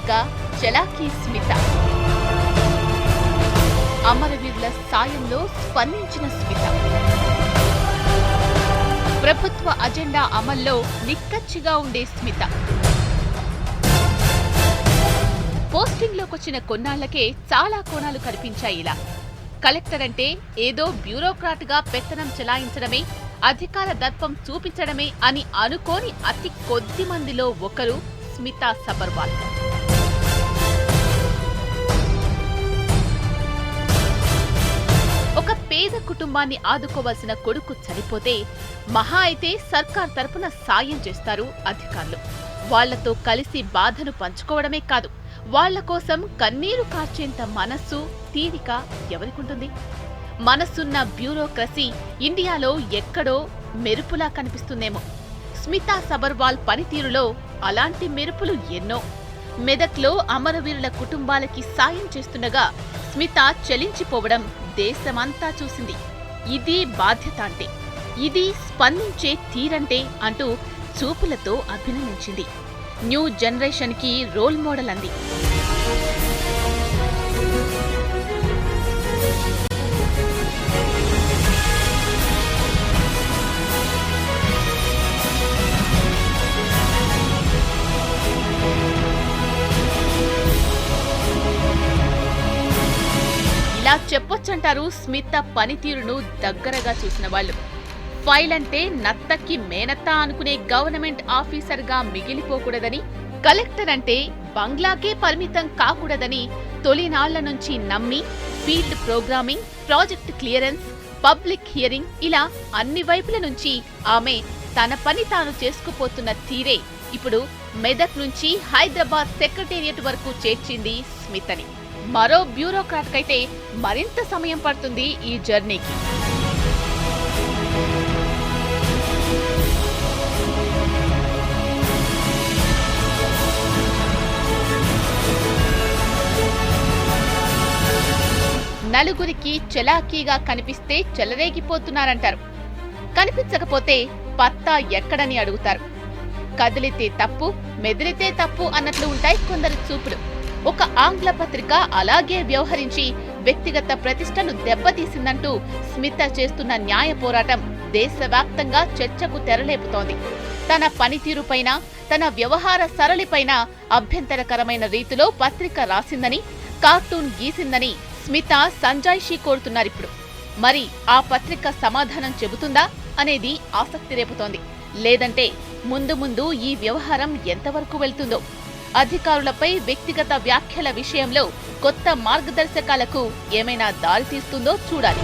పత్రిక చలాకీ స్మిత. అమరవీరుల సాయంలో స్పందించిన స్మిత. ప్రభుత్వ అజెండా అమల్లో నిక్కచ్చిగా ఉండే స్మిత. పోస్టింగ్లోకొచ్చిన కొన్నాళ్లకే చాలా కోణాలు కనిపించాయి. ఇలా కలెక్టర్ అంటే ఏదో బ్యూరోక్రాట్గా పెత్తనం చెలాయించడమే, అధికార దర్పం చూపించడమే అని అనుకోని అతి కొద్ది మందిలో ఒకరు స్మితా సబర్వాల్. ఒక పేద కుటుంబాన్ని ఆదుకోవాల్సిన కొడుకు చనిపోతే మహా అయితే సర్కార్ తరపున సాయం చేస్తారు అధికారులు. వాళ్లతో కలిసి బాధను పంచుకోవడమే కాదు, వాళ్ల కోసం కన్నీరు కార్చేంత మనస్సు, తీరిక ఎవరికుంటుంది? మనసున్న బ్యూరోక్రసీ ఇండియాలో ఎక్కడో మెరుపులా కనిపిస్తుందేమో. స్మితా సబర్వాల్ పనితీరులో అలాంటి మెరుపులు ఎన్నో. మెదక్లో అమరవీరుల కుటుంబాలకి సాయం చేస్తుండగా స్మిత చలించిపోవడం దేశమంతా చూసింది. ఇది బాధ్యత అంటే, ఇది స్పందించే తీరంటే అంటూ చూపులతో అభినందించింది. న్యూ జనరేషన్ కి రోల్ మోడల్ అంది. ఇలా చెప్పొచ్చంటారు స్మిత పనితీరును దగ్గరగా చూసిన వాళ్ళు. ఫైల్ అంటే నత్తకి మేనత్త అనుకునే గవర్నమెంట్ ఆఫీసర్గా మిగిలిపోకూడదని, కలెక్టర్ అంటే బంగ్లాకే పరిమితం కాకూడదని తొలినాళ్ల నుంచి నమ్మి field programming, project clearance, public hearing ఇలా అన్ని వైపుల నుంచి ఆమె తన పని తాను చేసుకుపోతున్న తీరే ఇప్పుడు మెదక్ నుంచి హైదరాబాద్ సెక్రటేరియట్ వరకు చేర్చింది స్మితని. మరో బ్యూరోక్రాట్ కైతే మరింత సమయం పడుతుంది ఈ జర్నీకి. నలుగురికి చలాకీగా కనిపిస్తే చెలరేగిపోతున్నారంటారు, కనిపించకపోతే పత్తా ఎక్కడని అడుగుతారు. కదిలితే తప్పు, మెదిలితే తప్పు అన్నట్లు ఉంటాయి కొందరు చూపులు. ఒక ఆంగ్ల పత్రిక అలాగే వ్యవహరించి వ్యక్తిగత ప్రతిష్టను దెబ్బతీసిందంటూ స్మిత చేస్తున్న న్యాయ పోరాటం దేశవ్యాప్తంగా చర్చకు తెరలేపుతోంది. తన పనితీరుపైన, తన వ్యవహార సరళిపైన అభ్యంతరకరమైన రీతిలో పత్రిక రాసిందని, కార్టూన్ గీసిందని స్మిత సంజాయిషీ కోరుతున్నారిప్పుడు. మరి ఆ పత్రిక సమాధానం చెబుతుందా అనేది ఆసక్తి రేపుతోంది. లేదంటే ముందు ముందు ఈ వ్యవహారం ఎంతవరకు వెళ్తుందో. అధికారులపై వ్యక్తిగత వ్యాఖ్యల విషయంలో కొత్త మార్గదర్శకాలకు ఏమైనా దారితీస్తుందో చూడాలి.